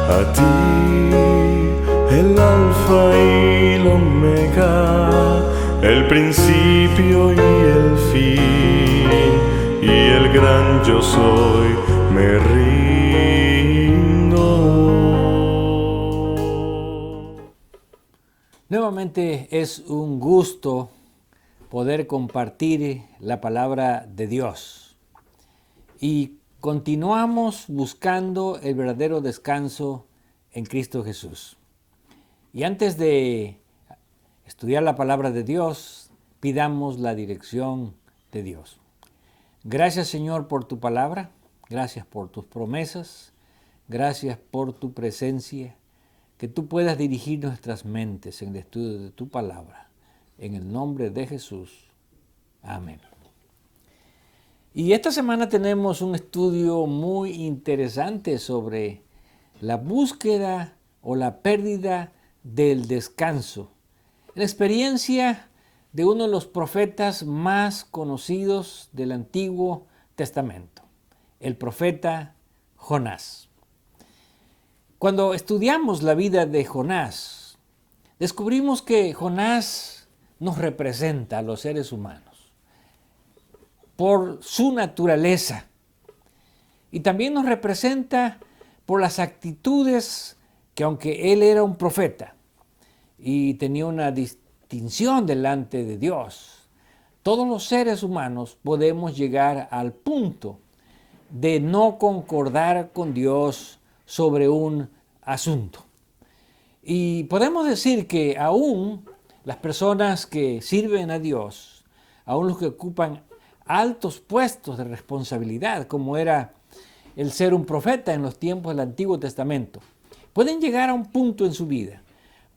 A ti, el alfa y el omega, el principio y el fin, y el gran yo soy, me rindo. Nuevamente es un gusto poder compartir la palabra de Dios. Y continuamos buscando el verdadero descanso en Cristo Jesús. Y antes de estudiar la palabra de Dios, pidamos la dirección de Dios. Gracias, Señor, por tu palabra. Gracias por tus promesas. Gracias por tu presencia. Que tú puedas dirigir nuestras mentes en el estudio de tu palabra. En el nombre de Jesús. Amén. Y esta semana tenemos un estudio muy interesante sobre la búsqueda o la pérdida del descanso. La experiencia de uno de los profetas más conocidos del Antiguo Testamento, el profeta Jonás. Cuando estudiamos la vida de Jonás, descubrimos que Jonás nos representa a los seres humanos por su naturaleza y también nos representa por las actitudes que, aunque él era un profeta y tenía una distinción delante de Dios, todos los seres humanos podemos llegar al punto de no concordar con Dios sobre un asunto. Y podemos decir que aún las personas que sirven a Dios, aún los que ocupan altos puestos de responsabilidad, como era el ser un profeta en los tiempos del Antiguo Testamento, pueden llegar a un punto en su vida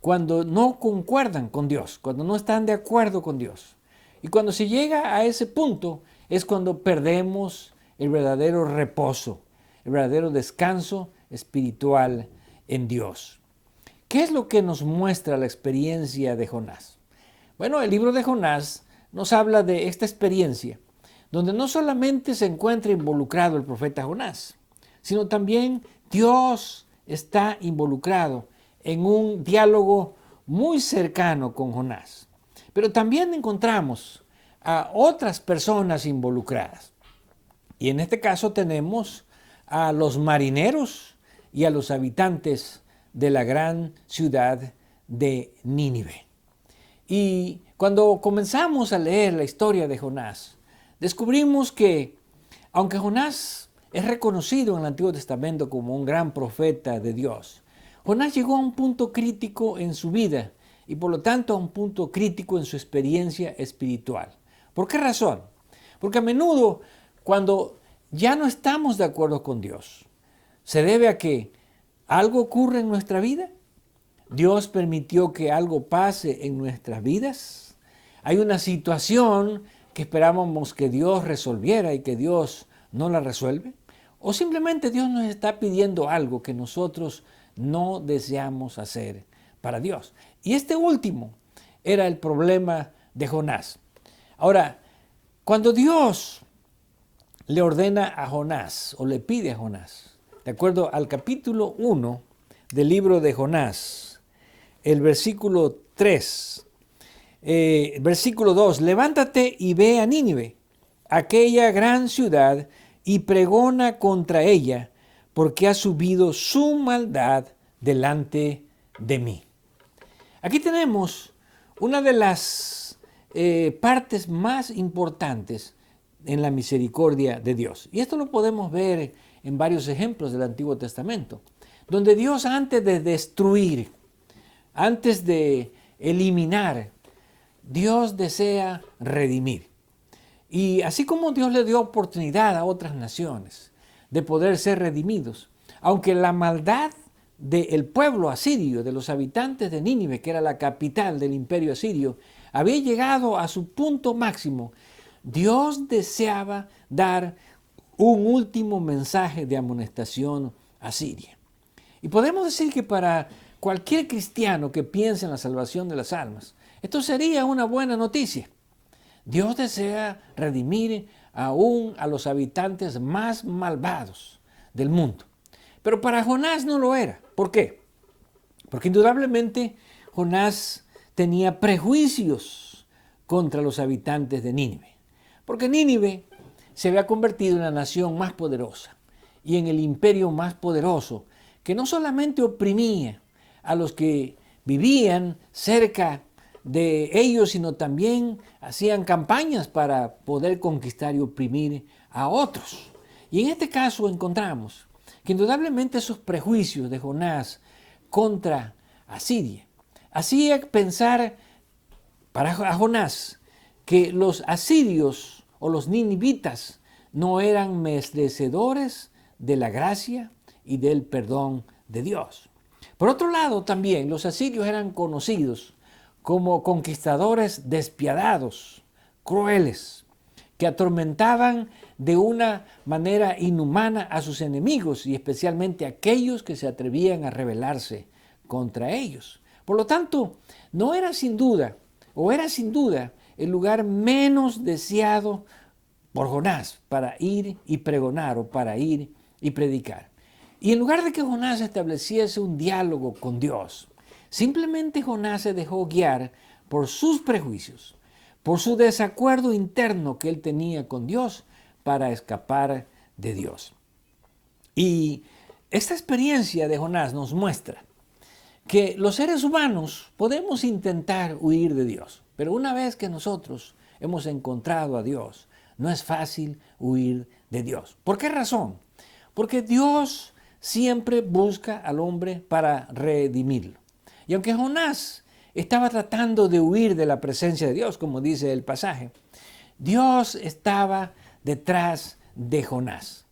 cuando no concuerdan con Dios, cuando no están de acuerdo con Dios. Y cuando se llega a ese punto es cuando perdemos el verdadero reposo, el verdadero descanso espiritual en Dios. ¿Qué es lo que nos muestra la experiencia de Jonás? Bueno, el libro de Jonás nos habla de esta experiencia, donde no solamente se encuentra involucrado el profeta Jonás, sino también Dios está involucrado en un diálogo muy cercano con Jonás. Pero también encontramos a otras personas involucradas. Y en este caso tenemos a los marineros y a los habitantes de la gran ciudad de Nínive. Y cuando comenzamos a leer la historia de Jonás, descubrimos que, aunque Jonás es reconocido en el Antiguo Testamento como un gran profeta de Dios, Jonás llegó a un punto crítico en su vida y por lo tanto a un punto crítico en su experiencia espiritual. ¿Por qué razón? Porque a menudo cuando ya no estamos de acuerdo con Dios, se debe a que algo ocurre en nuestra vida. Dios permitió que algo pase en nuestras vidas. Hay una situación que esperábamos que Dios resolviera y que Dios no la resuelve. O simplemente Dios nos está pidiendo algo que nosotros no deseamos hacer para Dios. Y este último era el problema de Jonás. Ahora, cuando Dios le ordena a Jonás o le pide a Jonás, de acuerdo al capítulo 1 del libro de Jonás, el versículo 3, versículo 2, levántate y ve a Nínive, aquella gran ciudad, y pregona contra ella, porque ha subido su maldad delante de mí. Aquí tenemos una de las partes más importantes en la misericordia de Dios. Y esto lo podemos ver en varios ejemplos del Antiguo Testamento, donde Dios antes de destruir, antes de eliminar, Dios desea redimir. Y así como Dios le dio oportunidad a otras naciones de poder ser redimidos, aunque la maldad del pueblo asirio, de los habitantes de Nínive, que era la capital del imperio asirio, había llegado a su punto máximo, Dios deseaba dar un último mensaje de amonestación a Siria. Y podemos decir que para cualquier cristiano que piense en la salvación de las almas, esto sería una buena noticia. Dios desea redimir aún a los habitantes más malvados del mundo. Pero para Jonás no lo era. ¿Por qué? Porque indudablemente Jonás tenía prejuicios contra los habitantes de Nínive. Porque Nínive se había convertido en la nación más poderosa y en el imperio más poderoso, que no solamente oprimía a los que vivían cerca de ellos, sino también hacían campañas para poder conquistar y oprimir a otros. Y en este caso encontramos que indudablemente esos prejuicios de Jonás contra Asiria hacía pensar para Jonás que los asirios o los ninivitas no eran merecedores de la gracia y del perdón de Dios. Por otro lado, también los asirios eran conocidos como conquistadores despiadados, crueles, que atormentaban de una manera inhumana a sus enemigos y especialmente a aquellos que se atrevían a rebelarse contra ellos. Por lo tanto, no era sin duda, o era sin duda, el lugar menos deseado por Jonás para ir y pregonar o para ir y predicar. Y en lugar de que Jonás estableciese un diálogo con Dios, simplemente Jonás se dejó guiar por sus prejuicios, por su desacuerdo interno que él tenía con Dios para escapar de Dios. Y esta experiencia de Jonás nos muestra que los seres humanos podemos intentar huir de Dios, pero una vez que nosotros hemos encontrado a Dios, no es fácil huir de Dios. ¿Por qué razón? Porque Dios siempre busca al hombre para redimirlo. Y aunque Jonás estaba tratando de huir de la presencia de Dios, como dice el pasaje, Dios estaba detrás de Jonás.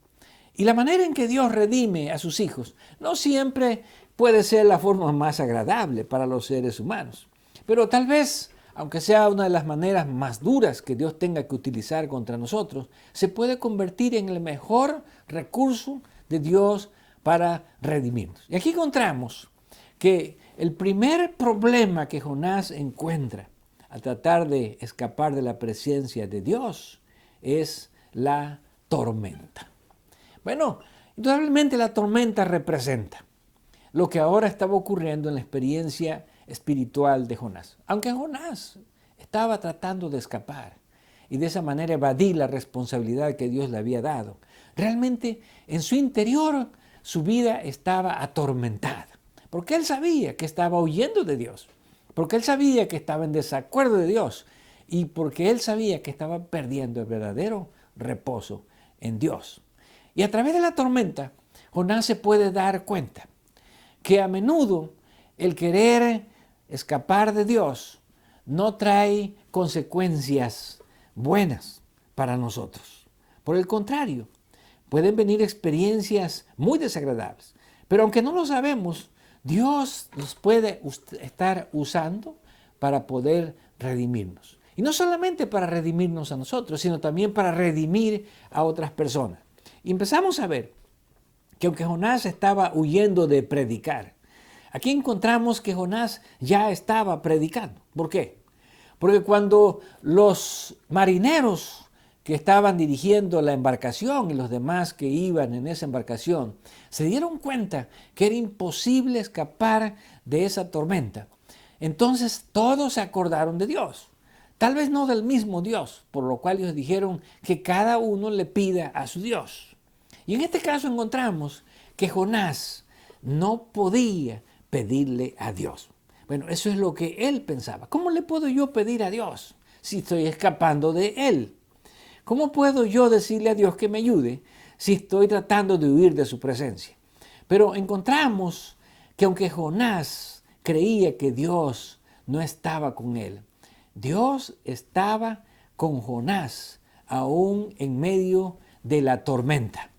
Y la manera en que Dios redime a sus hijos no siempre puede ser la forma más agradable para los seres humanos. Pero tal vez, aunque sea una de las maneras más duras que Dios tenga que utilizar contra nosotros, se puede convertir en el mejor recurso de Dios para redimirnos. Y aquí encontramos que el primer problema que Jonás encuentra al tratar de escapar de la presencia de Dios es la tormenta. Bueno, indudablemente la tormenta representa lo que ahora estaba ocurriendo en la experiencia espiritual de Jonás. Aunque Jonás estaba tratando de escapar y de esa manera evadir la responsabilidad que Dios le había dado, realmente en su interior su vida estaba atormentada. Porque él sabía que estaba huyendo de Dios, porque él sabía que estaba en desacuerdo de Dios y porque él sabía que estaba perdiendo el verdadero reposo en Dios. Y a través de la tormenta, Jonás se puede dar cuenta que a menudo el querer escapar de Dios no trae consecuencias buenas para nosotros. Por el contrario, pueden venir experiencias muy desagradables. Pero aunque no lo sabemos, Dios los puede estar usando para poder redimirnos. Y no solamente para redimirnos a nosotros, sino también para redimir a otras personas. Y empezamos a ver que aunque Jonás estaba huyendo de predicar, aquí encontramos que Jonás ya estaba predicando. ¿Por qué? Porque cuando los marineros que estaban dirigiendo la embarcación y los demás que iban en esa embarcación se dieron cuenta que era imposible escapar de esa tormenta, entonces todos se acordaron de Dios. Tal vez no del mismo Dios, por lo cual ellos dijeron que cada uno le pida a su Dios. Y en este caso encontramos que Jonás no podía pedirle a Dios. Bueno, eso es lo que él pensaba. ¿Cómo le puedo yo pedir a Dios si estoy escapando de él? ¿Cómo puedo yo decirle a Dios que me ayude si estoy tratando de huir de su presencia? Pero encontramos que aunque Jonás creía que Dios no estaba con él, Dios estaba con Jonás aún en medio de la tormenta.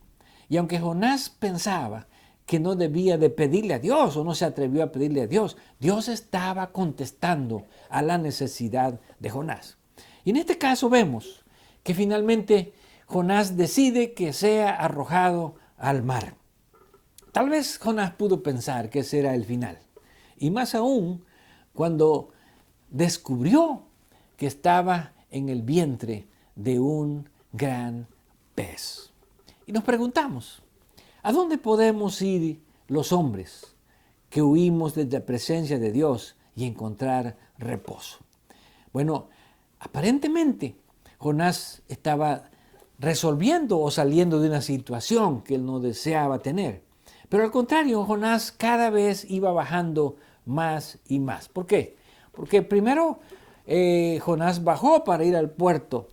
Y aunque Jonás pensaba que no debía de pedirle a Dios o no se atrevió a pedirle a Dios, Dios estaba contestando a la necesidad de Jonás. Y en este caso vemos que finalmente Jonás decide que sea arrojado al mar. Tal vez Jonás pudo pensar que ese era el final. Y más aún cuando descubrió que estaba en el vientre de un gran pez. Y nos preguntamos, ¿a dónde podemos ir los hombres que huimos de la presencia de Dios y encontrar reposo. Bueno, aparentemente Jonás estaba resolviendo o saliendo de una situación que él no deseaba tener. Pero al contrario, Jonás cada vez iba bajando más y más. ¿Por qué? Porque primero Jonás bajó para ir al puerto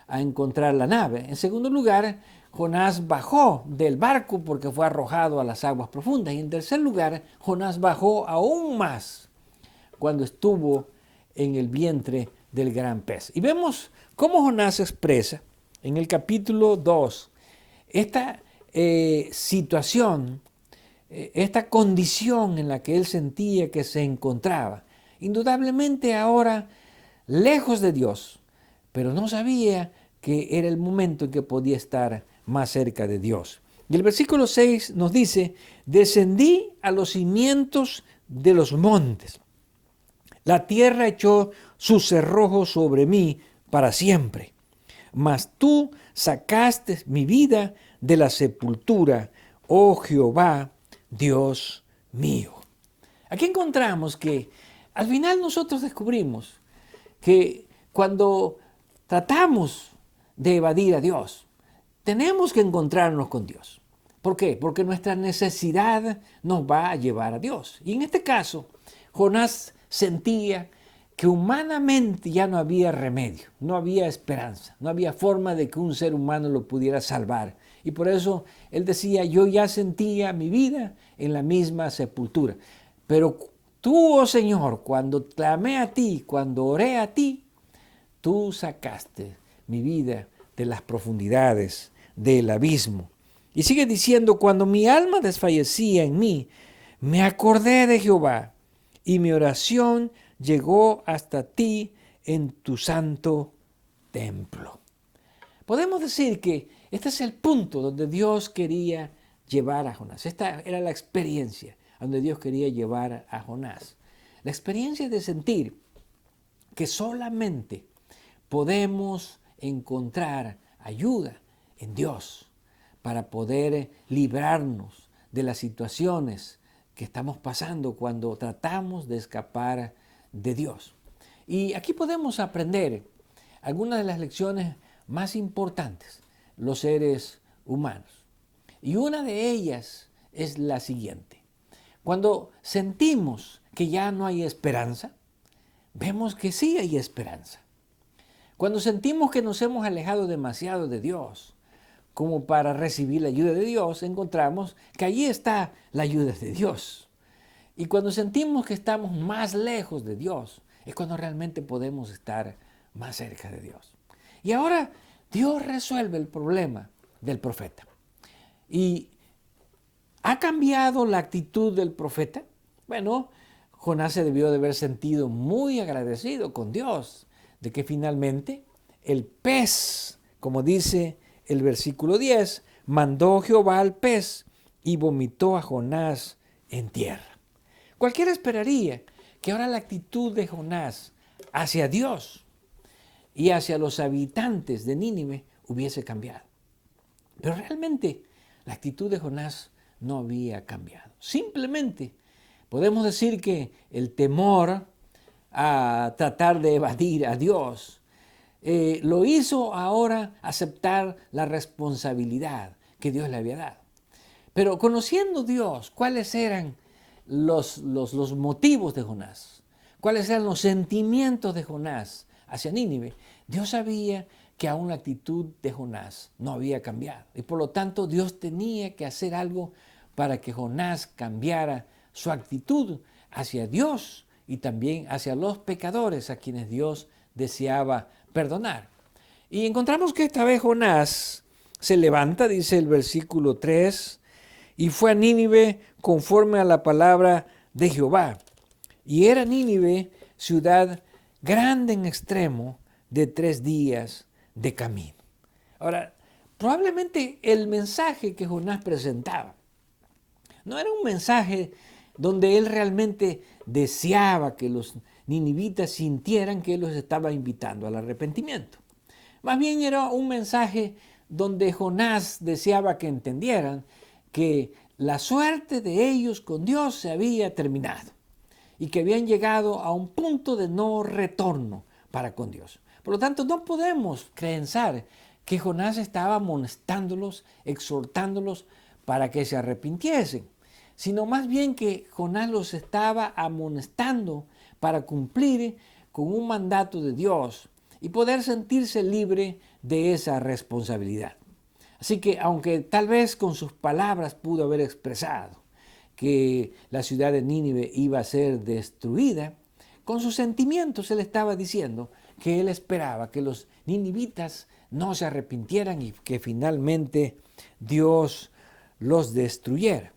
a encontrar la nave. En segundo lugar, Jonás bajó del barco porque fue arrojado a las aguas profundas. Y en tercer lugar, Jonás bajó aún más cuando estuvo en el vientre del gran pez. Y vemos cómo Jonás expresa en el capítulo 2 esta situación, esta condición en la que él sentía que se encontraba. Indudablemente ahora lejos de Dios, pero no sabía que era el momento en que podía estar más cerca de Dios. Y el versículo 6 nos dice: descendí a los cimientos de los montes. La tierra echó sus cerrojos sobre mí para siempre. Mas tú sacaste mi vida de la sepultura, oh Jehová, Dios mío. Aquí encontramos que al final nosotros descubrimos que cuando tratamos de evadir a Dios, tenemos que encontrarnos con Dios. ¿Por qué? Porque nuestra necesidad nos va a llevar a Dios. Y en este caso, Jonás sentía que humanamente ya no había remedio, no había esperanza, no había forma de que un ser humano lo pudiera salvar. Y por eso él decía: yo ya sentía mi vida en la misma sepultura. Pero tú, oh Señor, cuando clamé a ti, cuando oré a ti, tú sacaste mi vida de las profundidades del abismo. Y sigue diciendo: cuando mi alma desfallecía en mí, me acordé de Jehová, y mi oración llegó hasta ti en tu santo templo. Podemos decir que este es el punto donde Dios quería llevar a Jonás. Esta era la experiencia donde Dios quería llevar a Jonás. La experiencia de sentir que solamente podemos encontrar ayuda en Dios para poder librarnos de las situaciones que estamos pasando cuando tratamos de escapar de Dios. Y aquí podemos aprender algunas de las lecciones más importantes los seres humanos. Y una de ellas es la siguiente: cuando sentimos que ya no hay esperanza, vemos que sí hay esperanza. Cuando sentimos que nos hemos alejado demasiado de Dios como para recibir la ayuda de Dios, encontramos que allí está la ayuda de Dios. Y cuando sentimos que estamos más lejos de Dios, es cuando realmente podemos estar más cerca de Dios. Y ahora Dios resuelve el problema del profeta. ¿Y ha cambiado la actitud del profeta? Bueno, Jonás se debió de haber sentido muy agradecido con Dios de que finalmente el pez, como dice el versículo 10, mandó Jehová al pez y vomitó a Jonás en tierra. Cualquiera esperaría que ahora la actitud de Jonás hacia Dios y hacia los habitantes de Nínive hubiese cambiado. Pero realmente la actitud de Jonás no había cambiado. Simplemente podemos decir que el temor a tratar de evadir a Dios lo hizo ahora aceptar la responsabilidad que Dios le había dado. Pero conociendo Dios, ¿cuáles eran los motivos de Jonás? ¿Cuáles eran los sentimientos de Jonás hacia Nínive? Dios sabía que aún la actitud de Jonás no había cambiado. Y por lo tanto Dios tenía que hacer algo para que Jonás cambiara su actitud hacia Dios y también hacia los pecadores a quienes Dios deseaba perdonar. Y encontramos que esta vez Jonás se levanta, dice el versículo 3, y fue a Nínive conforme a la palabra de Jehová. Y era Nínive ciudad grande en extremo, de 3 días de camino. Ahora, probablemente el mensaje que Jonás presentaba no era un mensaje donde él realmente deseaba que los ninivitas sintieran que él los estaba invitando al arrepentimiento. Más bien era un mensaje donde Jonás deseaba que entendieran que la suerte de ellos con Dios se había terminado y que habían llegado a un punto de no retorno para con Dios. Por lo tanto, no podemos pensar que Jonás estaba amonestándolos, exhortándolos para que se arrepintiesen, sino más bien que Jonás los estaba amonestando para cumplir con un mandato de Dios y poder sentirse libre de esa responsabilidad. Así que, aunque tal vez con sus palabras pudo haber expresado que la ciudad de Nínive iba a ser destruida, con sus sentimientos él estaba diciendo que él esperaba que los ninivitas no se arrepintieran y que finalmente Dios los destruyera.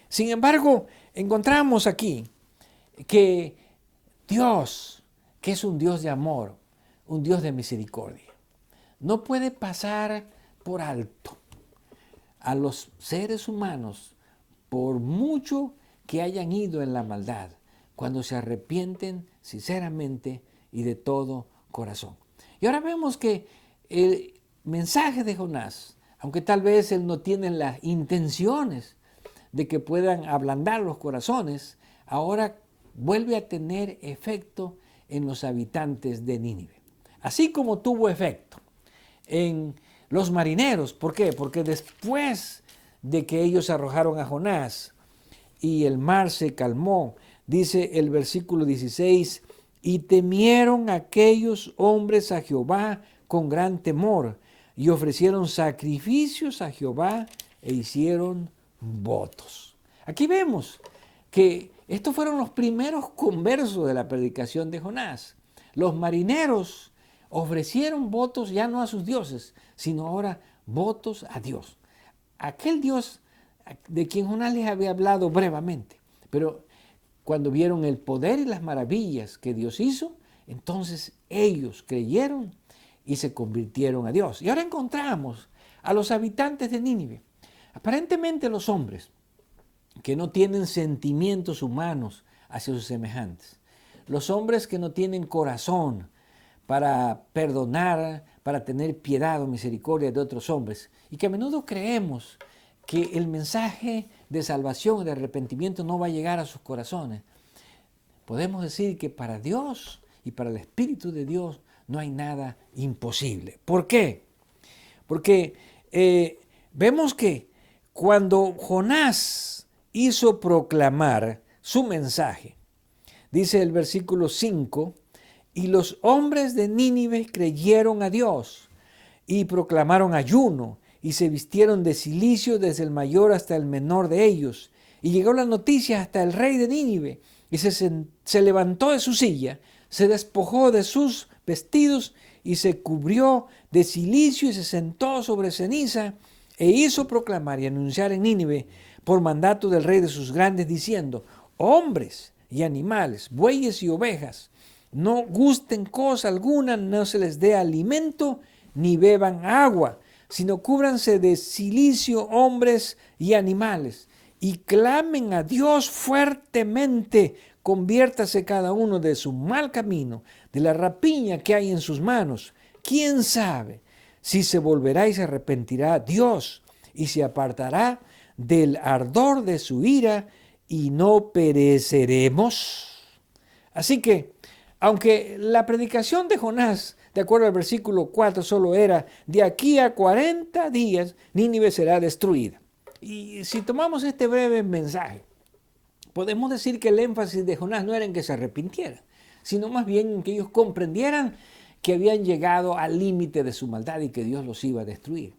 Sin embargo, encontramos aquí que Dios, que es un Dios de amor, un Dios de misericordia, no puede pasar por alto a los seres humanos por mucho que hayan ido en la maldad, cuando se arrepienten sinceramente y de todo corazón. Y ahora vemos que el mensaje de Jonás, aunque tal vez él no tiene las intenciones de que puedan ablandar los corazones, ahora vuelve a tener efecto en los habitantes de Nínive. Así como tuvo efecto en los marineros. ¿Por qué? Porque después de que ellos arrojaron a Jonás y el mar se calmó, dice el versículo 16, y temieron aquellos hombres a Jehová con gran temor, y ofrecieron sacrificios a Jehová e hicieron votos. Aquí vemos que estos fueron los primeros conversos de la predicación de Jonás. Los marineros ofrecieron votos ya no a sus dioses, sino ahora votos a Dios. Aquel Dios de quien Jonás les había hablado brevemente, pero cuando vieron el poder y las maravillas que Dios hizo, entonces ellos creyeron y se convirtieron a Dios. Y ahora encontramos a los habitantes de Nínive, aparentemente los hombres que no tienen sentimientos humanos hacia sus semejantes, los hombres que no tienen corazón para perdonar, para tener piedad o misericordia de otros hombres, y que a menudo creemos que el mensaje de salvación y de arrepentimiento no va a llegar a sus corazones. Podemos decir que para Dios y para el Espíritu de Dios no hay nada imposible. ¿Por qué? Porque vemos que cuando Jonás hizo proclamar su mensaje, dice el versículo 5, y los hombres de Nínive creyeron a Dios y proclamaron ayuno y se vistieron de cilicio desde el mayor hasta el menor de ellos. Y llegó la noticia hasta el rey de Nínive y se levantó de su silla, se despojó de sus vestidos y se cubrió de cilicio y se sentó sobre ceniza e hizo proclamar y anunciar en Nínive por mandato del rey de sus grandes diciendo: hombres y animales, bueyes y ovejas, no gusten cosa alguna, no se les dé alimento, ni beban agua, sino cúbranse de cilicio hombres y animales, y clamen a Dios fuertemente, conviértase cada uno de su mal camino, de la rapiña que hay en sus manos. ¿Quién sabe si se volverá y se arrepentirá Dios, y se apartará del ardor de su ira, y no pereceremos? Así que, aunque la predicación de Jonás, de acuerdo al versículo 4, solo era de aquí a 40 días, Nínive será destruida. Y si tomamos este breve mensaje, podemos decir que el énfasis de Jonás no era en que se arrepintieran, sino más bien en que ellos comprendieran que habían llegado al límite de su maldad y que Dios los iba a destruir.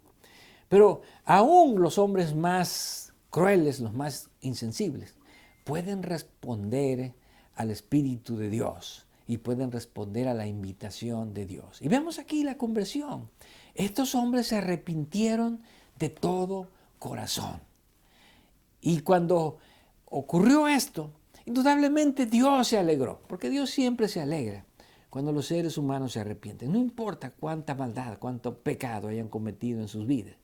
Pero aún los hombres más crueles, los más insensibles, pueden responder al Espíritu de Dios y pueden responder a la invitación de Dios. Y vemos aquí la conversión. Estos hombres se arrepintieron de todo corazón. Y cuando ocurrió esto, indudablemente Dios se alegró, porque Dios siempre se alegra cuando los seres humanos se arrepienten. No importa cuánta maldad, cuánto pecado hayan cometido en sus vidas.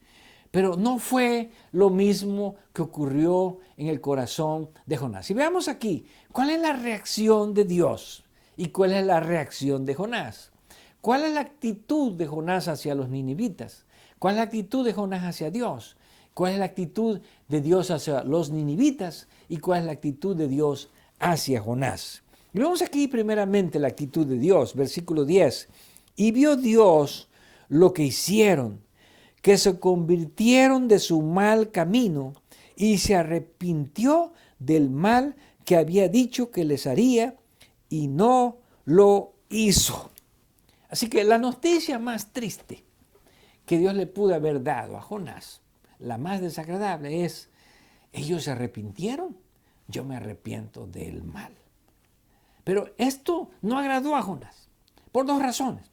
Pero no fue lo mismo que ocurrió en el corazón de Jonás. Y veamos aquí, ¿cuál es la reacción de Dios? ¿Y cuál es la reacción de Jonás? ¿Cuál es la actitud de Jonás hacia los ninivitas? ¿Cuál es la actitud de Jonás hacia Dios? ¿Cuál es la actitud de Dios hacia los ninivitas y cuál es la actitud de Dios hacia Jonás? Y vemos aquí primeramente la actitud de Dios, versículo 10. Y vio Dios lo que hicieron, que se convirtieron de su mal camino y se arrepintió del mal que había dicho que les haría y no lo hizo. Así que la noticia más triste que Dios le pudo haber dado a Jonás, la más desagradable, es: ellos se arrepintieron, yo me arrepiento del mal. Pero esto no agradó a Jonás por dos razones.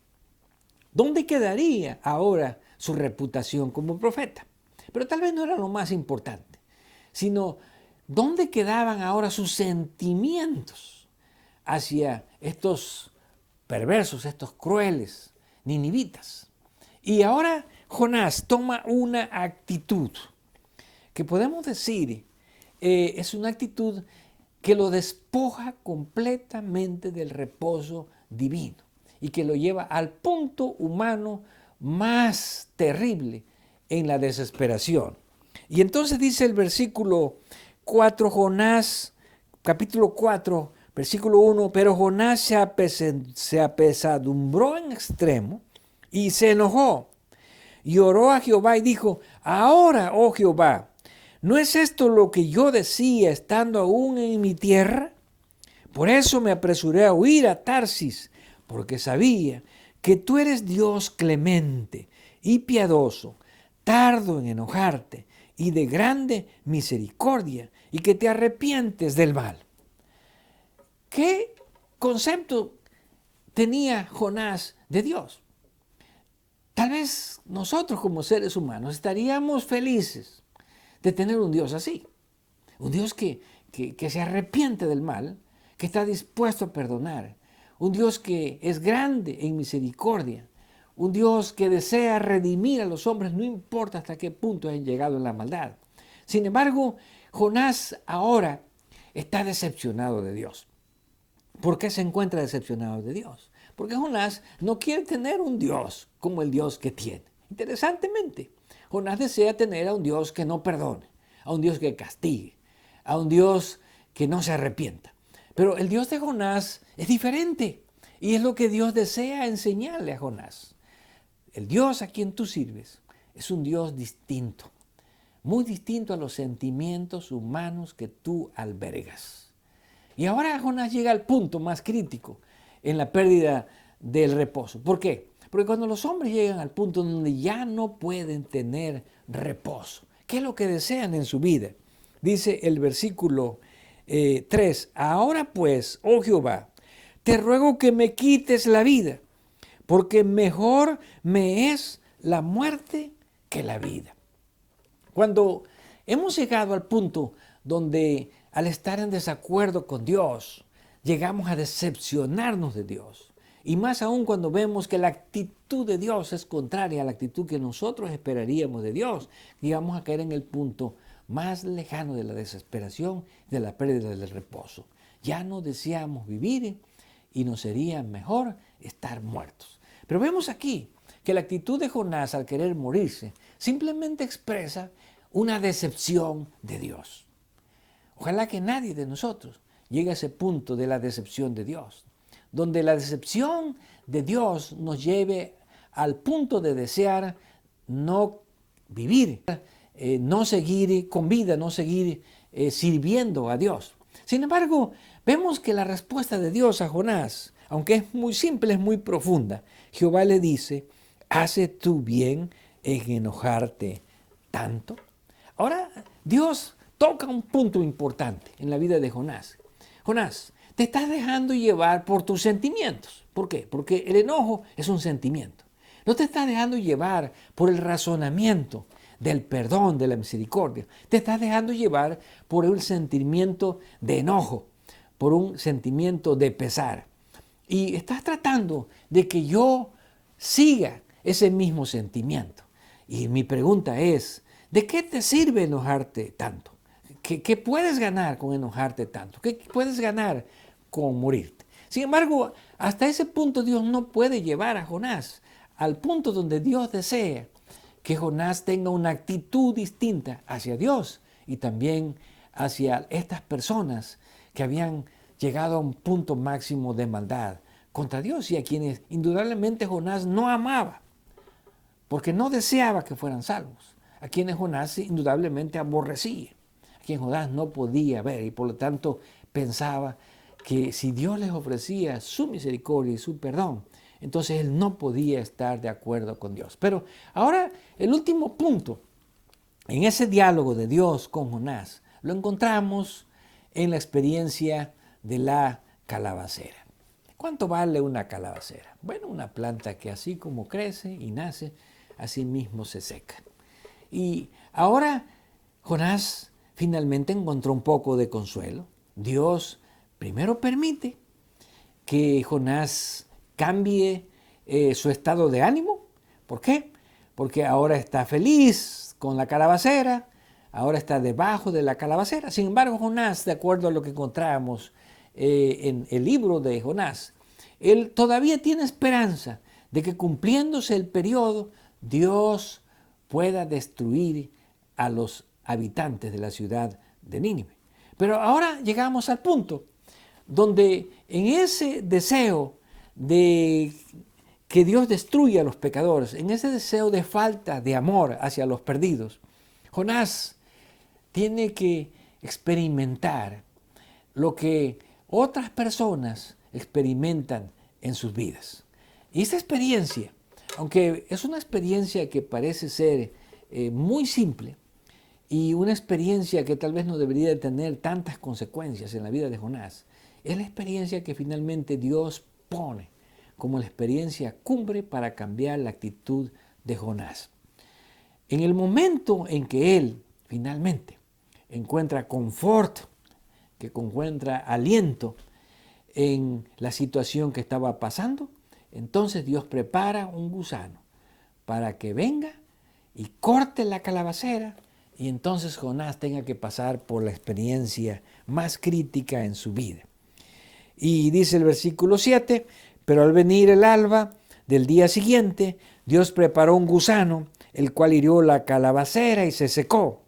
¿Dónde quedaría ahora su reputación como profeta? Pero tal vez no era lo más importante, sino ¿dónde quedaban ahora sus sentimientos hacia estos perversos, estos crueles ninivitas? Y ahora Jonás toma una actitud que podemos decir es una actitud que lo despoja completamente del reposo divino y que lo lleva al punto humano más terrible, en la desesperación. Y entonces dice el versículo 4, Jonás, capítulo 4, versículo 1, pero Jonás se apesadumbró en extremo y se enojó y oró a Jehová y dijo: ahora, oh Jehová, ¿no es esto lo que yo decía estando aún en mi tierra? Por eso me apresuré a huir a Tarsis, porque sabía que tú eres Dios clemente y piadoso, tardo en enojarte y de grande misericordia, y que te arrepientes del mal. ¿Qué concepto tenía Jonás de Dios? Tal vez nosotros como seres humanos estaríamos felices de tener un Dios así. Un Dios que se arrepiente del mal, que está dispuesto a perdonar. Un Dios que es grande en misericordia. Un Dios que desea redimir a los hombres, no importa hasta qué punto hayan llegado en la maldad. Sin embargo, Jonás ahora está decepcionado de Dios. ¿Por qué se encuentra decepcionado de Dios? Porque Jonás no quiere tener un Dios como el Dios que tiene. Interesantemente, Jonás desea tener a un Dios que no perdone, a un Dios que castigue, a un Dios que no se arrepienta. Pero el Dios de Jonás es diferente y es lo que Dios desea enseñarle a Jonás. El Dios a quien tú sirves es un Dios distinto, muy distinto a los sentimientos humanos que tú albergas. Y ahora Jonás llega al punto más crítico en la pérdida del reposo. ¿Por qué? Porque cuando los hombres llegan al punto donde ya no pueden tener reposo, ¿qué es lo que desean en su vida? Dice el versículo 3, ahora pues, oh Jehová, te ruego que me quites la vida, porque mejor me es la muerte que la vida. Cuando hemos llegado al punto donde al estar en desacuerdo con Dios, llegamos a decepcionarnos de Dios. Y más aún cuando vemos que la actitud de Dios es contraria a la actitud que nosotros esperaríamos de Dios, llegamos a caer en el punto más lejano de la desesperación, de la pérdida del reposo. Ya no deseamos vivir y nos sería mejor estar muertos. Pero vemos aquí que la actitud de Jonás al querer morirse simplemente expresa una decepción de Dios. Ojalá que nadie de nosotros llegue a ese punto de la decepción de Dios, donde la decepción de Dios nos lleve al punto de desear no vivir, no seguir con vida, no seguir sirviendo a Dios. Sin embargo, vemos que la respuesta de Dios a Jonás, aunque es muy simple, es muy profunda. Jehová le dice: ¿hace tú bien en enojarte tanto? Ahora, Dios toca un punto importante en la vida de Jonás. Jonás, te estás dejando llevar por tus sentimientos. ¿Por qué? Porque el enojo es un sentimiento. No te estás dejando llevar por el razonamiento del perdón, de la misericordia. Te estás dejando llevar por el sentimiento de enojo, por un sentimiento de pesar. Y estás tratando de que yo siga ese mismo sentimiento. Y mi pregunta es, ¿de qué te sirve enojarte tanto? ¿Qué puedes ganar con enojarte tanto? ¿Qué puedes ganar con morirte? Sin embargo, hasta ese punto Dios no puede llevar a Jonás al punto donde Dios desea que Jonás tenga una actitud distinta hacia Dios y también hacia estas personas que habían llegado a un punto máximo de maldad contra Dios y a quienes indudablemente Jonás no amaba, porque no deseaba que fueran salvos, a quienes Jonás indudablemente aborrecía, a quienes Jonás no podía ver y por lo tanto pensaba que si Dios les ofrecía su misericordia y su perdón, entonces él no podía estar de acuerdo con Dios. Pero ahora el último punto en ese diálogo de Dios con Jonás lo encontramos en la experiencia de la calabacera. ¿Cuánto vale una calabacera? Bueno, una planta que así como crece y nace, así mismo se seca. Y ahora Jonás finalmente encontró un poco de consuelo. Dios primero permite que Jonás cambie su estado de ánimo. ¿Por qué? Porque ahora está feliz con la calabacera, ahora está debajo de la calabacera. Sin embargo, Jonás, de acuerdo a lo que encontramos en el libro de Jonás, él todavía tiene esperanza de que cumpliéndose el periodo, Dios pueda destruir a los habitantes de la ciudad de Nínive. Pero ahora llegamos al punto donde en ese deseo de que Dios destruya a los pecadores, en ese deseo de falta de amor hacia los perdidos, Jonás tiene que experimentar lo que otras personas experimentan en sus vidas. Y esta experiencia, aunque es una experiencia que parece ser muy simple y una experiencia que tal vez no debería de tener tantas consecuencias en la vida de Jonás, es la experiencia que finalmente Dios pone como la experiencia cumbre para cambiar la actitud de Jonás. En el momento en que él finalmente encuentra confort, que encuentra aliento en la situación que estaba pasando, entonces Dios prepara un gusano para que venga y corte la calabacera y entonces Jonás tenga que pasar por la experiencia más crítica en su vida. Y dice el versículo 7, pero al venir el alba del día siguiente, Dios preparó un gusano, el cual hirió la calabacera y se secó.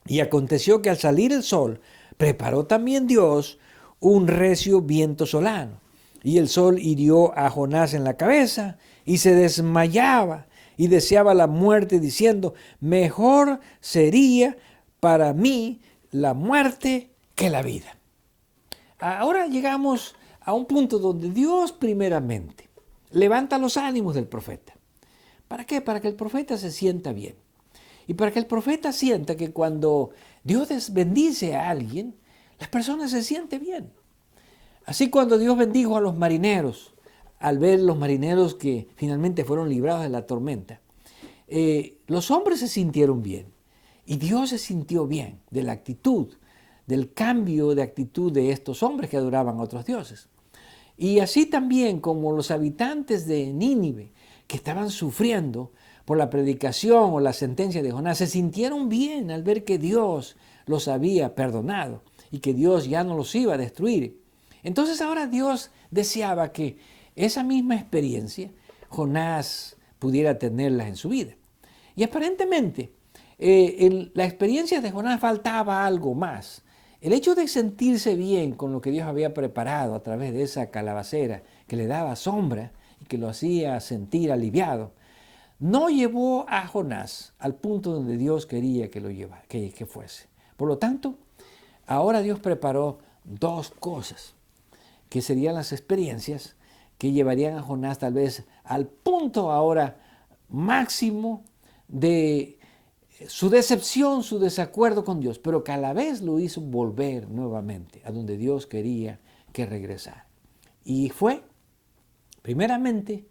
Y aconteció que al salir el sol, preparó también Dios un recio viento solano. Y el sol hirió a Jonás en la cabeza y se desmayaba y deseaba la muerte, diciendo, mejor sería para mí la muerte que la vida. Ahora llegamos a un punto donde Dios primeramente levanta los ánimos del profeta. ¿Para qué? Para que el profeta se sienta bien. Y para que el profeta sienta que cuando Dios bendice a alguien, las personas se sienten bien. Así cuando Dios bendijo a los marineros, al ver los marineros que finalmente fueron librados de la tormenta, los hombres se sintieron bien. Y Dios se sintió bien de la actitud, del cambio de actitud de estos hombres que adoraban a otros dioses. Y así también como los habitantes de Nínive, que estaban sufriendo por la predicación o la sentencia de Jonás, se sintieron bien al ver que Dios los había perdonado y que Dios ya no los iba a destruir. Entonces ahora Dios deseaba que esa misma experiencia Jonás pudiera tenerla en su vida. Y aparentemente en la experiencia de Jonás faltaba algo más. El hecho de sentirse bien con lo que Dios había preparado a través de esa calabacera que le daba sombra y que lo hacía sentir aliviado, no llevó a Jonás al punto donde Dios quería que lo llevara, que fuese. Por lo tanto, ahora Dios preparó dos cosas que serían las experiencias que llevarían a Jonás tal vez al punto ahora máximo de su decepción, su desacuerdo con Dios, pero que a la vez lo hizo volver nuevamente a donde Dios quería que regresara. Y fue, primeramente,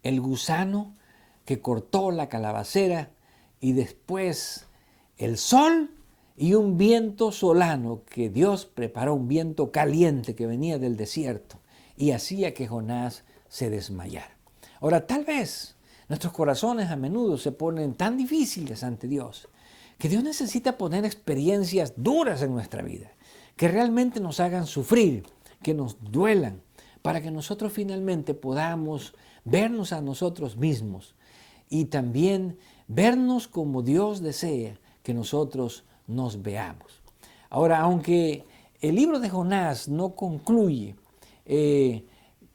el gusano que cortó la calabacera y después el sol y un viento solano que Dios preparó, un viento caliente que venía del desierto y hacía que Jonás se desmayara. Ahora, tal vez nuestros corazones a menudo se ponen tan difíciles ante Dios que Dios necesita poner experiencias duras en nuestra vida, que realmente nos hagan sufrir, que nos duelan, para que nosotros finalmente podamos vernos a nosotros mismos y también vernos como Dios desea que nosotros nos veamos. Ahora, aunque el libro de Jonás no concluye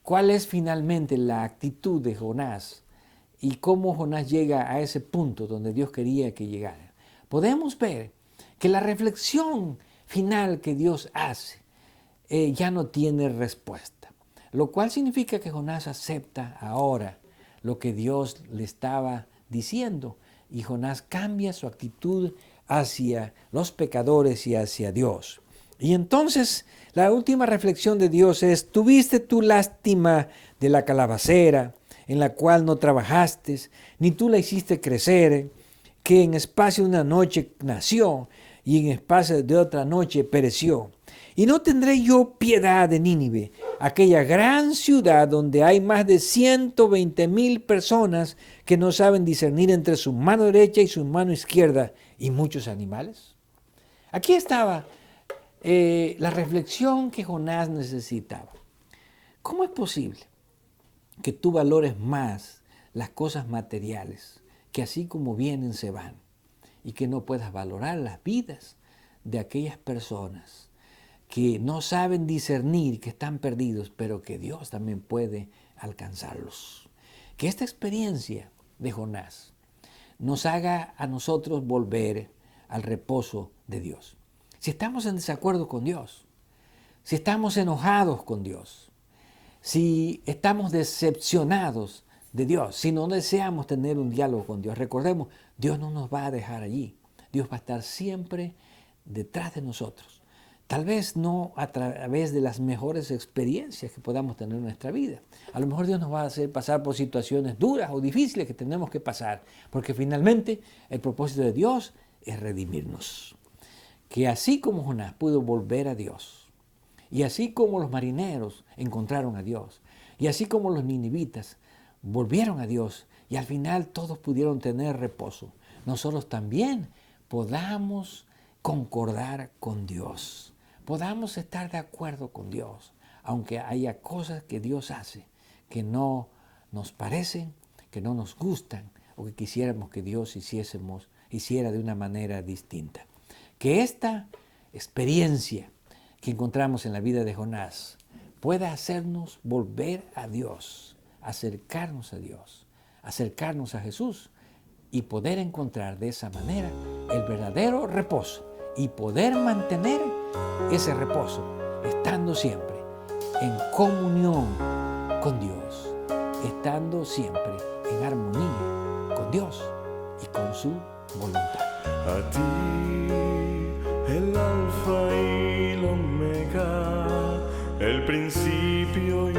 cuál es finalmente la actitud de Jonás y cómo Jonás llega a ese punto donde Dios quería que llegara, podemos ver que la reflexión final que Dios hace ya no tiene respuesta, lo cual significa que Jonás acepta ahora lo que Dios le estaba diciendo y Jonás cambia su actitud hacia los pecadores y hacia Dios. Y entonces la última reflexión de Dios es: tuviste tu lástima de la calabacera, en la cual no trabajaste, ni tú la hiciste crecer, que en espacio de una noche nació, y en espacio de otra noche pereció. Y no tendré yo piedad de Nínive, aquella gran ciudad donde hay más de 120,000 personas que no saben discernir entre su mano derecha y su mano izquierda, y muchos animales. Aquí estaba la reflexión que Jonás necesitaba. ¿Cómo es posible que tú valores más las cosas materiales, que así como vienen se van, y que no puedas valorar las vidas de aquellas personas que no saben discernir, que están perdidos, pero que Dios también puede alcanzarlos? Que esta experiencia de Jonás nos haga a nosotros volver al reposo de Dios. Si estamos en desacuerdo con Dios, si estamos enojados con Dios, si estamos decepcionados de Dios, si no deseamos tener un diálogo con Dios, recordemos, Dios no nos va a dejar allí. Dios va a estar siempre detrás de nosotros. Tal vez no a través de las mejores experiencias que podamos tener en nuestra vida. A lo mejor Dios nos va a hacer pasar por situaciones duras o difíciles que tenemos que pasar, porque finalmente el propósito de Dios es redimirnos. Que así como Jonás pudo volver a Dios, y así como los marineros encontraron a Dios, y así como los ninivitas volvieron a Dios, y al final todos pudieron tener reposo, nosotros también podamos concordar con Dios, podamos estar de acuerdo con Dios, aunque haya cosas que Dios hace que no nos parecen, que no nos gustan, o que quisiéramos que Dios hiciera de una manera distinta. Que esta experiencia que encontramos en la vida de Jonás pueda hacernos volver a Dios, acercarnos a Dios, acercarnos a Jesús y poder encontrar de esa manera el verdadero reposo y poder mantener ese reposo estando siempre en comunión con Dios, estando siempre en armonía con Dios y con su voluntad. A ti, el alfa y el omega, el principio y